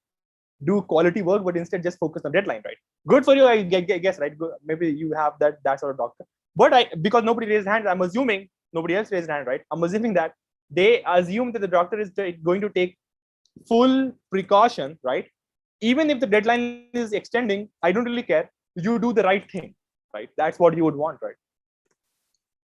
do quality work, but instead just focus on deadline, right? Good for you, I guess, right? Maybe you have that sort of doctor. But because nobody raised hands, I'm assuming nobody else raised hand, right? I'm assuming that they assume that the doctor is going to take full precaution, right? Even if the deadline is extending, I don't really care. You do the right thing, right? That's what you would want, right?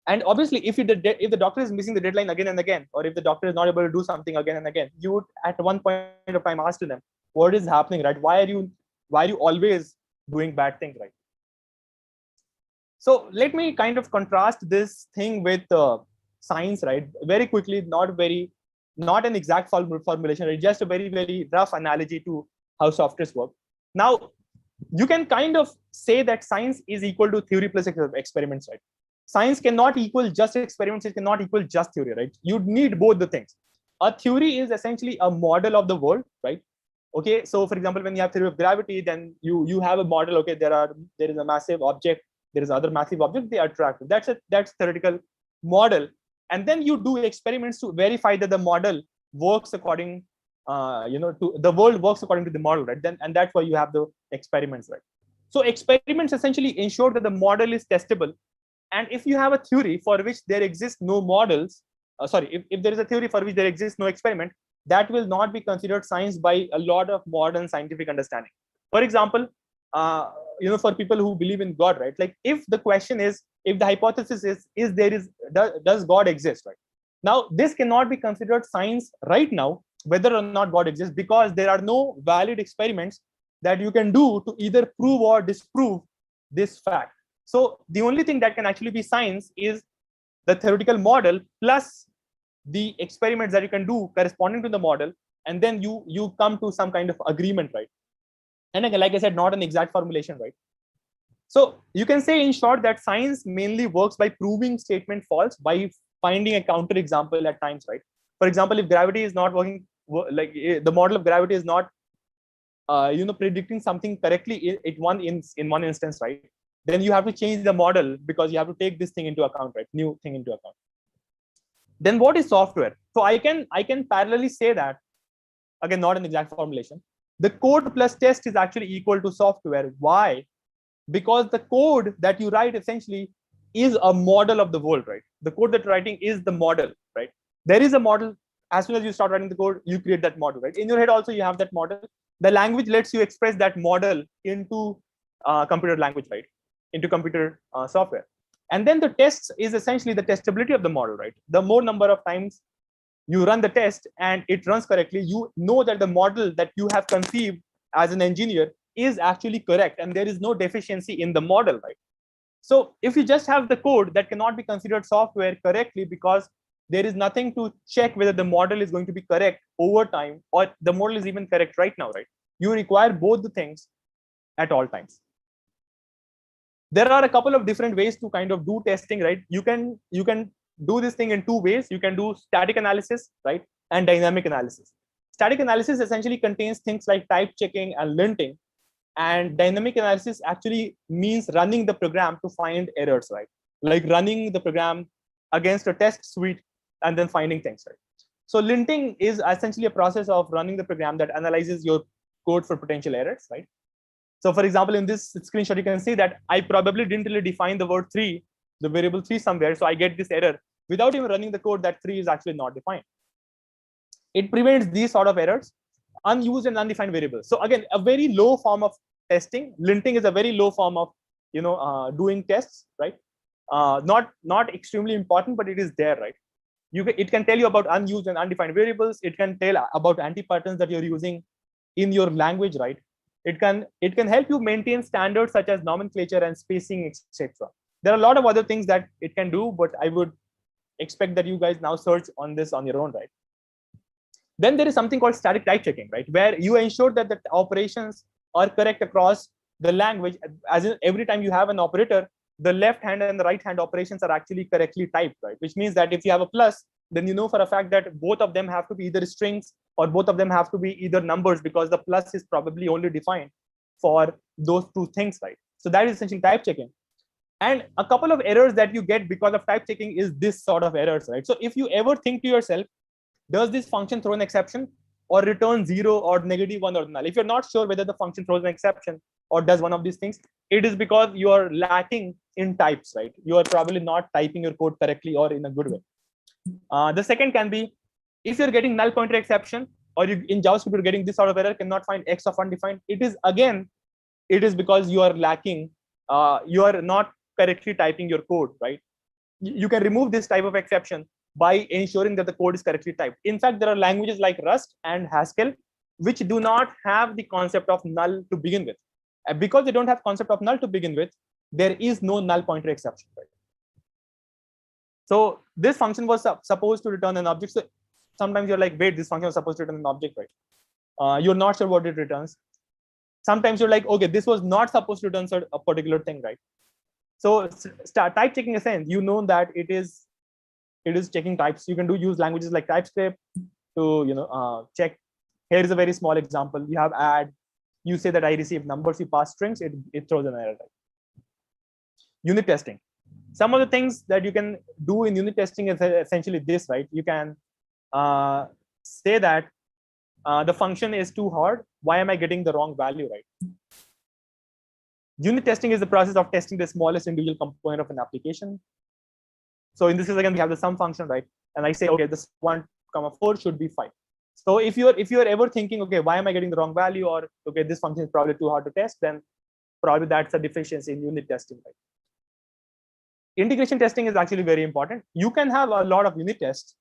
And obviously, if the doctor is missing the deadline again and again, or if the doctor is not able to do something again and again, you would at one point of time ask to them, what is happening, right? Why are you always doing bad things, right? So let me kind of contrast this thing with science, right? Very quickly, not an exact formulation, right? Just a very, very rough analogy to how softwares work. Now, you can kind of say that science is equal to theory plus experiments, right? Science cannot equal just experiments. It cannot equal just theory, right? You need both the things. A theory is essentially a model of the world, right? Okay, so for example, when you have theory of gravity, then you have a model. Okay, there is a massive object, there is other massive object, they attract. That's theoretical model, and then you do experiments to verify that the model works according, to the world works according to the model, right? And that's why you have the experiments, right? So experiments essentially ensure that the model is testable. And if you have a theory for which there exist no models, if there is a theory for which there exists no experiment, that will not be considered science by a lot of modern scientific understanding. For example, for people who believe in God, right? Like if the question is, if the hypothesis is does God exist, right? Now, this cannot be considered science right now, whether or not God exists, because there are no valid experiments that you can do to either prove or disprove this fact. So the only thing that can actually be science is the theoretical model plus the experiments that you can do corresponding to the model, and then you come to some kind of agreement, right? And again, like I said, not an exact formulation, right? So you can say in short that science mainly works by proving statement false, by finding a counter example at times, right? For example, if gravity is not working, like the model of gravity is not predicting something correctly in one instance, right? Then you have to change the model because you have to take this thing into account, right? New thing into account. Then what is software? So I can parallelly say that, again, not an exact formulation. The code plus test is actually equal to software. Why? Because the code that you write essentially is a model of the world, right? The code that you're writing is the model, right? There is a model. As soon as you start writing the code, you create that model, right? In your head also, you have that model. The language lets you express that model into computer language, right? Into computer software. And then the tests is essentially the testability of the model, right? The more number of times you run the test and it runs correctly, you know that the model that you have conceived as an engineer is actually correct and there is no deficiency in the model, right? So if you just have the code, that cannot be considered software correctly because there is nothing to check whether the model is going to be correct over time or the model is even correct right now, right? You require both the things at all times. There are a couple of different ways to kind of do testing, right? You can do this thing in two ways. You can do static analysis, right? And dynamic analysis. Static analysis essentially contains things like type checking and linting. And dynamic analysis actually means running the program to find errors, right? Like running the program against a test suite and then finding things, right? So linting is essentially a process of running the program that analyzes your code for potential errors, right? So for example, in this screenshot, you can see that I probably didn't really define the word 3, the variable 3 somewhere. So I get this error without even running the code that 3 is actually not defined. It prevents these sort of errors, unused and undefined variables. So again, a very low form of testing. Linting is a very low form of doing tests, right? Not extremely important, but it is there, right? It can tell you about unused and undefined variables. It can tell about anti-patterns that you're using in your language, right? It can help you maintain standards such as nomenclature and spacing, etc. There are a lot of other things that it can do, but I would expect that you guys now search on this on your own, right? Then there is something called static type checking, right? Where you ensure that the operations are correct across the language. As in, every time you have an operator, the left hand and the right hand operations are actually correctly typed, right? Which means that if you have a plus, then you know for a fact that both of them have to be either strings or both of them have to be either numbers, because the plus is probably only defined for those two things, right? So that is essentially type checking. And a couple of errors that you get because of type checking is this sort of errors, right? So if you ever think to yourself, does this function throw an exception or return 0 or -1 or null? If you're not sure whether the function throws an exception or does one of these things, it is because you are lacking in types, right? You are probably not typing your code correctly or in a good way. The second can be, if you're getting null pointer exception, or in JavaScript you're getting this sort of error, cannot find x of undefined. It is because you are lacking, you are not correctly typing your code, right? You can remove this type of exception by ensuring that the code is correctly typed. In fact, there are languages like Rust and Haskell which do not have the concept of null to begin with. And because they don't have concept of null to begin with, there is no null pointer exception, right? So this function was supposed to return an object. So sometimes you're like, wait, this function was supposed to return an object, right? You're not sure what it returns. Sometimes you're like, okay, this was not supposed to return a particular thing, right? So type checking, in a sense, you know that it is checking types. You can use languages like TypeScript to check. Here is a very small example. You have add. You say that I receive numbers. You pass strings. It throws an error. Unit testing. Some of the things that you can do in unit testing is essentially this, right? You can say that the function is too hard. Why am I getting the wrong value, right? Unit testing is the process of testing the smallest individual component of an application. So in this case, again, we have the sum function, right? And I say, okay, this 1,4 should be 5. So if you're ever thinking, okay, why am I getting the wrong value, or okay, this function is probably too hard to test, then probably that's a deficiency in unit testing, right? Integration testing is actually very important. You can have a lot of unit tests,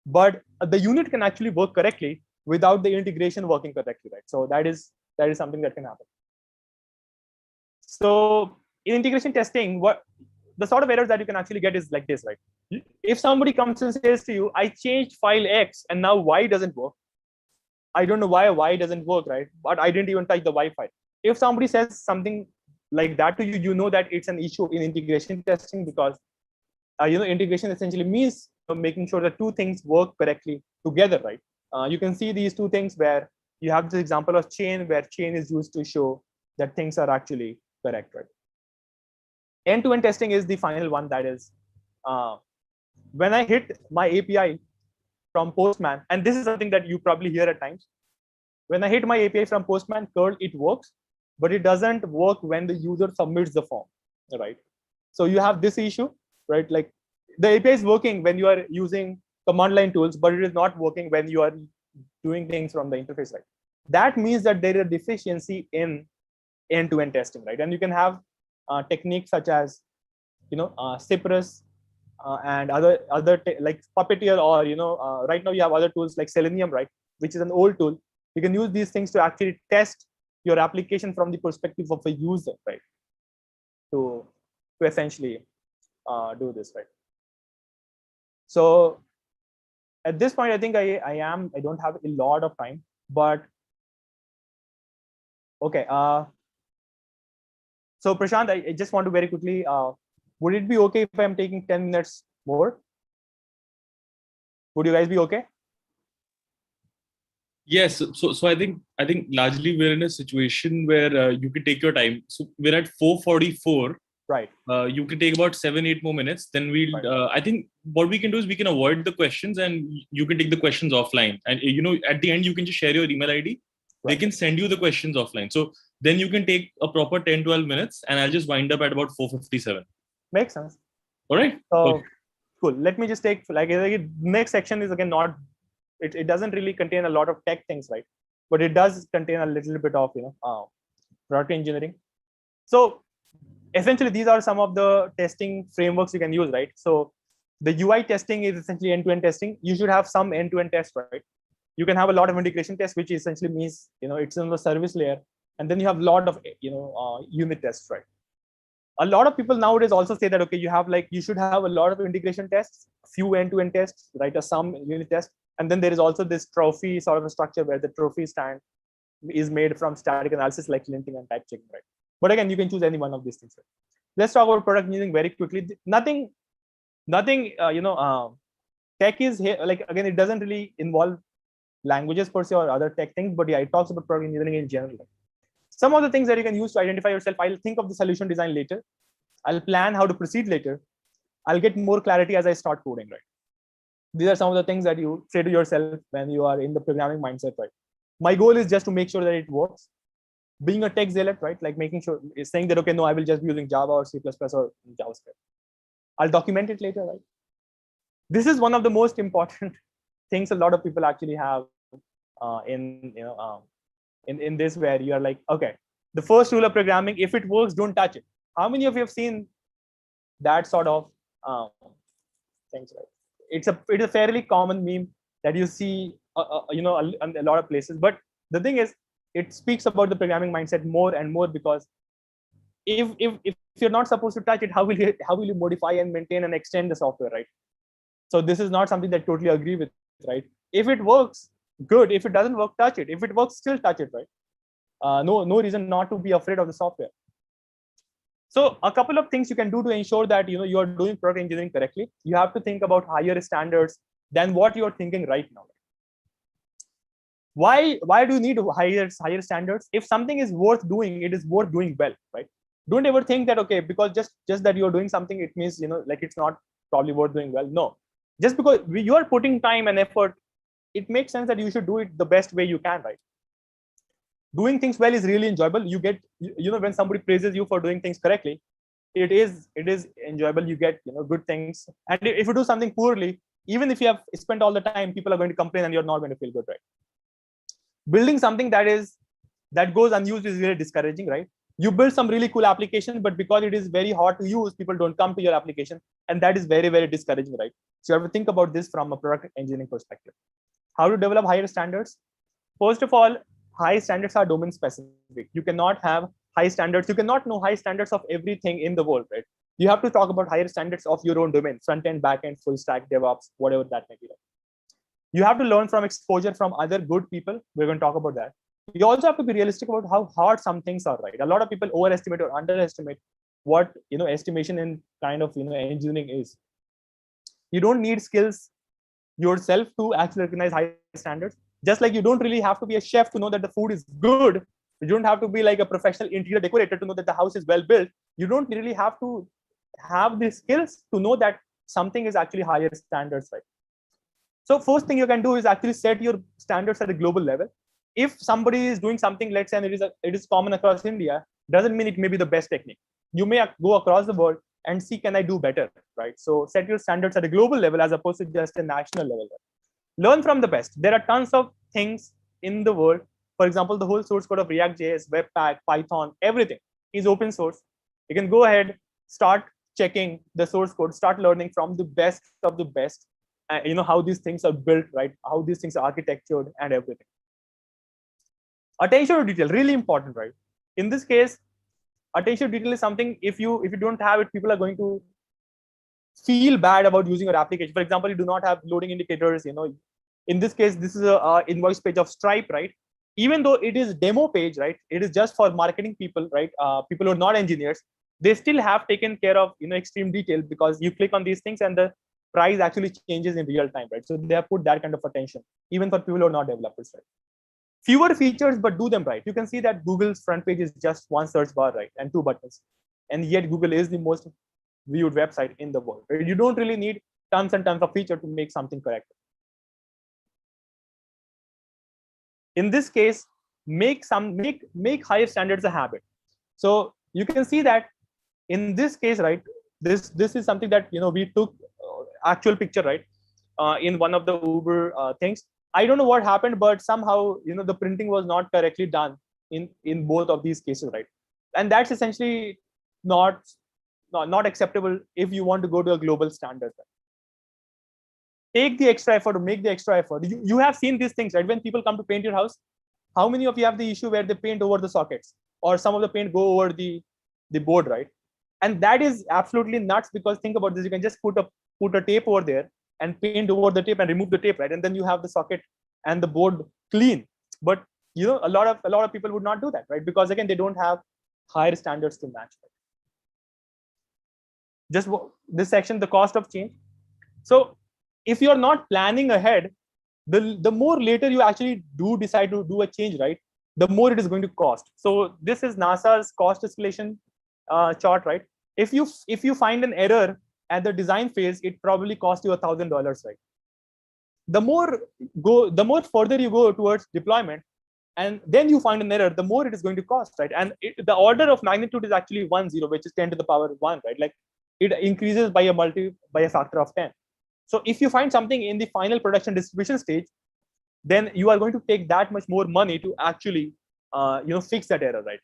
but the unit can actually work correctly without the integration working correctly, right? So that is something that can happen. So in integration testing, what the sort of errors that you can actually get is like this, right? If somebody comes and says to you, I changed file X and now Y doesn't work. I don't know why Y doesn't work, right? But I didn't even touch the Y file. If somebody says something like that to you, you know that it's an issue in integration testing, because integration essentially means making sure that two things work correctly together, right? You can see these two things where you have this example of chain, where chain is used to show that things are actually correct, right? End-to-end testing is the final one, that is when I hit my API from Postman, and this is something that you probably hear at times, when I hit my API from Postman curl, it works, but it doesn't work when the user submits the form, right? So you have this issue, right? Like the API is working when you are using command line tools, but it is not working when you are doing things from the interface, right? That means that there is a deficiency in end-to-end testing, right? And you can have techniques such as, Cypress and other like Puppeteer, or right now you have other tools like Selenium, right, which is an old tool. You can use these things to actually test your application from the perspective of a user, right? To essentially do this, right? So at this point, I think I don't have a lot of time, but okay. So Prashant, I just want to very quickly, would it be okay if I'm taking 10 minutes more? Would you guys be okay? Yes. So I think largely we're in a situation where you can take your time. So we're at 4:44. Right. You can take about 7-8 more minutes. Then we'll. Right. I think what we can do is we can avoid the questions, and you can take the questions offline. And at the end you can just share your email ID. Right. They can send you the questions offline. So then you can take a proper 10-12 minutes, and I'll just wind up at about 4:57. Makes sense. All right. So cool. Let me just take like next section is again not. It doesn't really contain a lot of tech things, right? But it does contain a little bit of product engineering. So essentially, these are some of the testing frameworks you can use, right? So the UI testing is essentially end-to-end testing. You should have some end-to-end test, right? You can have a lot of integration tests, which essentially means it's on the service layer, and then you have a lot of unit tests, right? A lot of people nowadays also say that, okay, you should have a lot of integration tests, few end-to-end tests, right? Or some unit test. And then there is also this trophy sort of a structure where the trophy stand is made from static analysis like linting and type checking, right? But again, you can choose any one of these things. Right? Let's talk about product engineering very quickly. Nothing, tech is here. Like, again, it doesn't really involve languages per se or other tech things, but yeah, it talks about product engineering in general. Right? Some of the things that you can use to identify yourself, I'll think of the solution design later. I'll plan how to proceed later. I'll get more clarity as I start coding, right? These are some of the things that you say to yourself when you are in the programming mindset, right? My goal is just to make sure that it works. Being a tech zealot, right? Like making sure, saying that, okay, no, I will just be using Java or C++ or JavaScript. I'll document it later, right? This is one of the most important things a lot of people actually have in this, where you are like, okay, the first rule of programming, if it works, don't touch it. How many of you have seen that sort of things, right? It's a fairly common meme that you see, a lot of places. But the thing is, it speaks about the programming mindset more and more, because if you're not supposed to touch it, how will you modify and maintain and extend the software, right? So this is not something that I totally agree with, right? If it works, good. If it doesn't work, touch it. If it works, still touch it, right? No reason not to be afraid of the software. So a couple of things you can do to ensure that you are doing product engineering correctly. You have to think about higher standards than what you're thinking right now. Why do you need higher standards? If something is worth doing, it is worth doing well, right? Don't ever think that, okay, because just that you're doing something, it means like it's not probably worth doing well. No, just because you are putting time and effort, it makes sense that you should do it the best way you can, right? Doing things well is really enjoyable. You get, when somebody praises you for doing things correctly, it is enjoyable. You get, good things. And if you do something poorly, even if you have spent all the time, people are going to complain and you're not going to feel good, right? Building something that goes unused is really discouraging, right? You build some really cool application, but because it is very hard to use, people don't come to your application. And that is very, very discouraging, right? So you have to think about this from a product engineering perspective. How to develop higher standards? First of all, high standards are domain specific. You cannot have high standards. You cannot know high standards of everything in the world, right? You have to talk about higher standards of your own domain, front end, back end, full stack, DevOps, whatever that may be. Right? You have to learn from exposure from other good people. We're going to talk about that. You also have to be realistic about how hard some things are, right? A lot of people overestimate or underestimate what estimation in kind of engineering is. You don't need skills yourself to actually recognize high standards. Just like you don't really have to be a chef to know that the food is good. You don't have to be like a professional interior decorator to know that the house is well built. You don't really have to have the skills to know that something is actually higher standards, right? So first thing you can do is actually set your standards at a global level. If somebody is doing something, let's say, and it is common across India, doesn't mean it may be the best technique. You may go across the world and see, can I do better, right? So set your standards at a global level as opposed to just a national level. Learn from the best. There are tons of things in the world. For example, the whole source code of React.js, Webpack, Python, everything is open source. You can go ahead, start checking the source code, start learning from the best of the best. How these things are built, right? How these things are architectured and everything. Attention to detail, really important, right? In this case, attention to detail is something, if you don't have it, people are going to feel bad about using your application. For example, you do not have loading indicators. In this case, this is a invoice page of Stripe, right? Even though it is demo page, right? It is just for marketing people, right? People who are not engineers, they still have taken care of extreme detail, because you click on these things and the price actually changes in real time, right? So they have put that kind of attention, even for people who are not developers, right? Fewer features, but do them right. You can see that Google's front page is just one search bar, right? And 2 buttons. And yet Google is the most viewed website in the world, right? You don't really need tons and tons of feature to make something correct. In this case, make higher standards a habit. So you can see that in this case, right, this is something that we took actual picture, right, in one of the Uber things. I don't know what happened, but somehow the printing was not correctly done in both of these cases, right? And that's essentially not acceptable if you want to go to a global standard. Right? Take the extra effort, make the extra effort. You have seen these things, right? When people come to paint your house, how many of you have the issue where they paint over the sockets, or some of the paint go over the board, right? And that is absolutely nuts, because think about this: you can just put a tape over there and paint over the tape and remove the tape, right? And then you have the socket and the board clean. But a lot of people would not do that, right? Because again, they don't have higher standards to match. Right? Just this section, the cost of change. So if you're not planning ahead, the more later you actually do decide to do a change, right, the more it is going to cost. So this is NASA's cost escalation chart, right? If you find an error at the design phase, it probably cost you $1,000, right? The more further you go towards deployment, and then you find an error, the more it is going to cost, right? And the order of magnitude is actually 10, which is 10 to the power 1, right? Like it increases by a factor of 10. So if you find something in the final production distribution stage, then you are going to take that much more money to actually fix that error, right?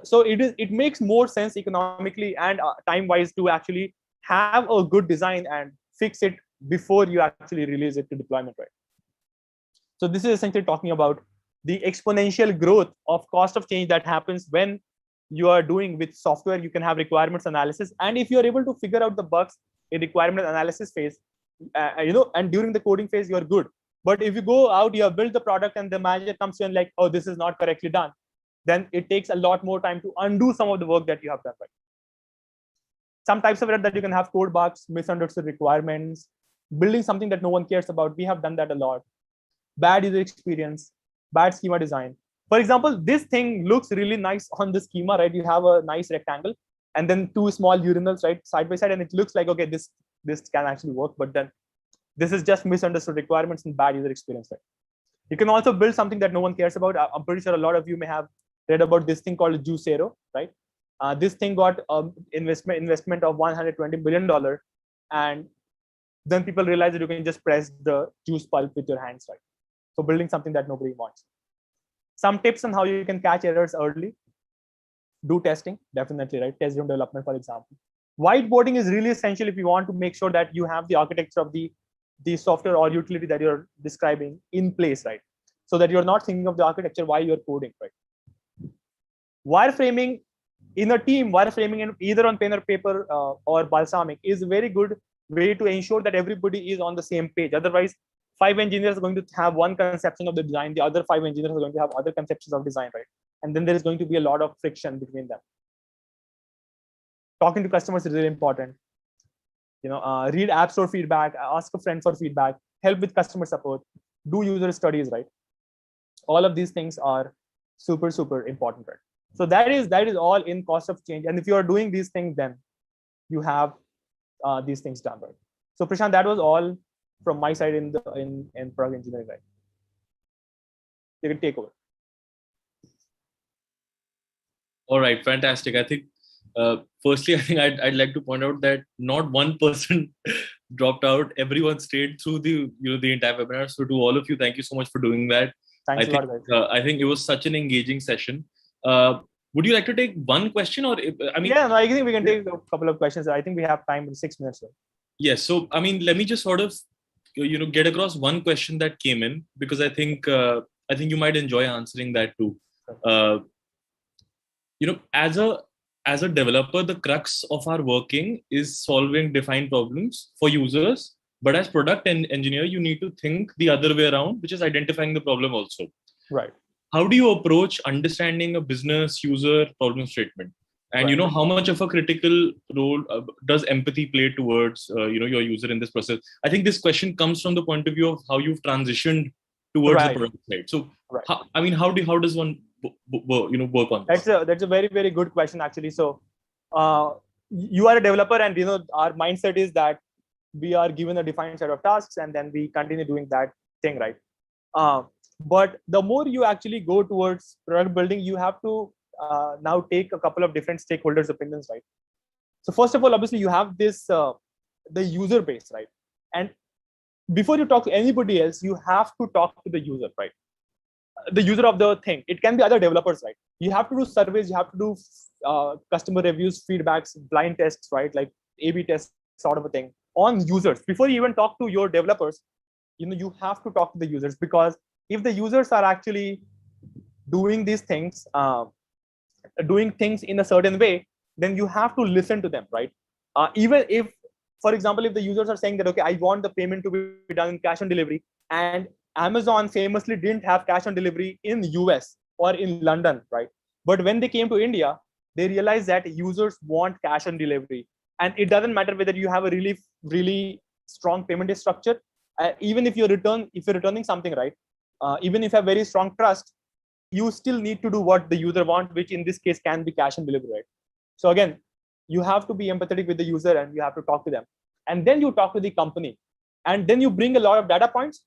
So it makes more sense economically and time wise to actually have a good design and fix it before you actually release it to deployment, right? So this is essentially talking about the exponential growth of cost of change that happens when you are doing with software. You can have requirements analysis, and if you are able to figure out the bugs in requirement analysis phase, and during the coding phase, you're good. But if you go out, you have built the product, and the manager comes to you and like, oh, this is not correctly done, then it takes a lot more time to undo some of the work that you have done, right? Some types of error that you can have: code bugs, misunderstood requirements, building something that no one cares about. We have done that a lot. Bad user experience, bad schema design. For example, this thing looks really nice on the schema, right? You have a nice rectangle and then 2 small urinals, right, side by side, and it looks like, okay, this can actually work, but then this is just misunderstood requirements and bad user experience, right? You can also build something that no one cares about. I'm pretty sure a lot of you may have read about this thing called Juicero, right? This thing got investment of $120 billion, and then people realize that you can just press the juice pulp with your hands, right? So building something that nobody wants. Some tips on how you can catch errors early. Do testing, definitely, right? Test driven development, for example. Whiteboarding is really essential if you want to make sure that you have the architecture of the software or utility that you're describing in place, right? So that you're not thinking of the architecture while you're coding, right? Wireframing in a team, wireframing either on pen or paper or balsamic is a very good way to ensure that everybody is on the same page. Otherwise, 5 engineers are going to have one conception of the design, the other 5 engineers are going to have other conceptions of design, right? And then there is going to be a lot of friction between them. Talking to customers is really important. Read App Store feedback, ask a friend for feedback, help with customer support, do user studies, right? All of these things are super, super important, right? So that is all in cost of change. And if you are doing these things, then you have these things done, right? So Prashant, that was all from my side in product engineering, right? You can take over. All right, fantastic. I think firstly, I think I'd like to point out that not one person dropped out. Everyone stayed through the entire webinar. So to all of you, thank you so much for doing that. Thanks a lot, guys. I think it was such an engaging session. Would you like to take one question, or I mean? Yeah, no, I think we can take a couple of questions. I think we have time in 6 minutes. Right? Yes. So I mean, let me just sort of get across one question that came in, because I think you might enjoy answering that too. As a developer, the crux of our working is solving defined problems for users. But as product engineer, you need to think the other way around, which is identifying the problem also. Right. How do you approach understanding a business user problem statement? And how much of a critical role does empathy play towards your user in this process? I think this question comes from the point of view of how you've transitioned towards the product side. So, how does one work on this? That's a very, very good question, actually. So you are a developer, and our mindset is that we are given a defined set of tasks, and then we continue doing that thing, right? But the more you actually go towards product building, you have to now take a couple of different stakeholders' opinions, right? So first of all, obviously, you have this the user base, right? And before you talk to anybody else, you have to talk to the user, right? The user of the thing. It can be other developers, right? You have to do surveys, you have to do customer reviews, feedbacks, blind tests, right? Like A/B tests, sort of a thing on users. Before you even talk to your developers, you have to talk to the users, because if the users are actually doing these things, doing things in a certain way, then you have to listen to them, right? Even if, for example, if the users are saying that, okay, I want the payment to be done in cash on delivery, and Amazon famously didn't have cash on delivery in US or in London, right? But when they came to India, they realized that users want cash on delivery. And it doesn't matter whether you have a really, really strong payment structure. Even if you're returning something, right? Even if you have very strong trust, you still need to do what the user wants, which in this case can be cash on delivery, right? So again, you have to be empathetic with the user, and you have to talk to them. And then you talk to the company, and then you bring a lot of data points.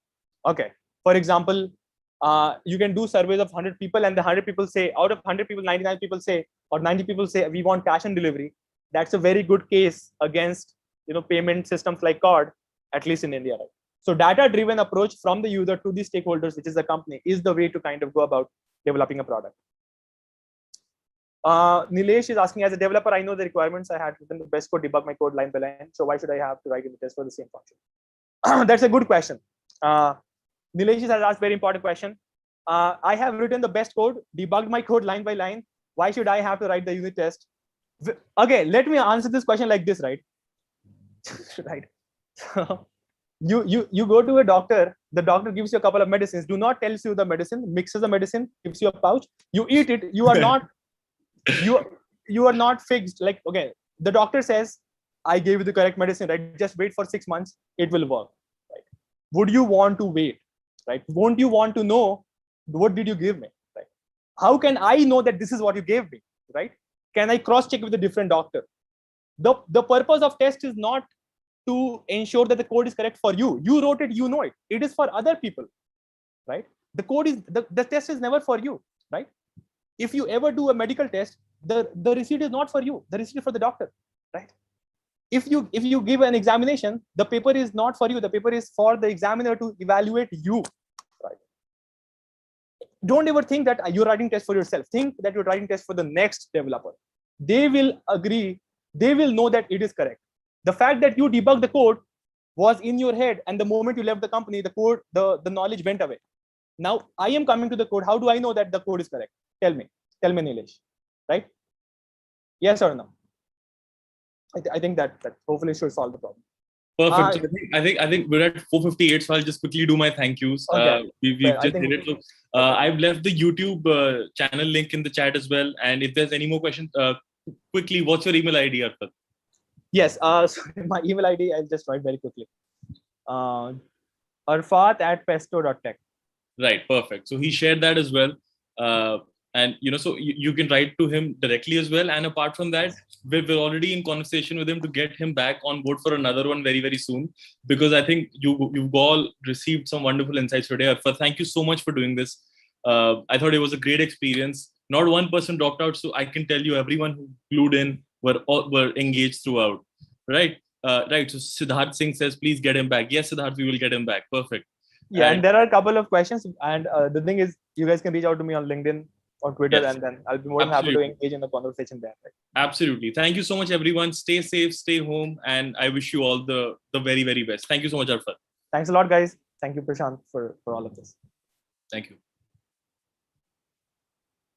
Okay, for example, you can do surveys of 100 people, and the 100 people say, out of 100 people, 99 people say, or 90 people say, we want cash on delivery. That's a very good case against payment systems like card, at least in India, right? So data-driven approach from the user to the stakeholders, which is the company, is the way to kind of go about developing a product. Nilesh is asking, as a developer, I know the requirements. I had written the best code, debug my code line by line. So why should I have to write in the test for the same function? That's a good question. Nilesh has asked a very important question. I have written the best code, debugged my code line by line. Why should I have to write the unit test? Okay, let me answer this question like this, right? Right. So you go to a doctor. The doctor gives you a couple of medicines. Do not tells you the medicine, mixes the medicine, gives you a pouch. You eat it. You are not you are not fixed. Like, okay, the doctor says, I gave you the correct medicine, right? Just wait for 6 months. It will work. Right? Would you want to wait? Right? Won't you want to know what did you give me? Right? How can I know that this is what you gave me? Right? Can I cross-check with a different doctor? The purpose of test is not to ensure that the code is correct for you. You wrote it, you know it. It is for other people, right? The code is the test is never for you, right? If you ever do a medical test, the receipt is not for you. The receipt is for the doctor, right? If you give an examination, the paper is not for you. The paper is for the examiner to evaluate you, right? Don't ever think that you're writing test for yourself. Think that you're writing test for the next developer. They will agree. They will know that it is correct. The fact that you debug the code was in your head, and the moment you left the company, the code, the knowledge went away. Now I am coming to the code. How do I know that the code is correct? Tell me, Nilesh, right? Yes or no? I think that hopefully should solve the problem. Perfect. So I think we're at 4:58, so I'll just quickly do my thank yus. Okay. We've just did it. So I've left the YouTube channel link in the chat as well. And if there's any more questions, quickly, what's your email ID, Arpit? Yes. So my email ID, I'll just write very quickly. Arfat@pesto.tech. Right. Perfect. So he shared that as well. And, so you can write to him directly as well. And apart from that, we're already in conversation with him to get him back on board for another one very, very soon, because I think you've all received some wonderful insights today. Arfat, thank you so much for doing this. I thought it was a great experience. Not one person dropped out, so I can tell you everyone who glued in were engaged throughout. Right? Right. So Siddharth Singh says, please get him back. Yes, Siddharth, we will get him back. Perfect. Yeah, and there are a couple of questions. And the thing is, you guys can reach out to me on LinkedIn or Twitter, yes, and then I'll be more than happy to engage in the conversation there. Right? Absolutely. Thank you so much, everyone. Stay safe, stay home, and I wish you all the very, very best. Thank you so much, Arfat. Thanks a lot, guys. Thank you, Prashant, for all of this. Thank you.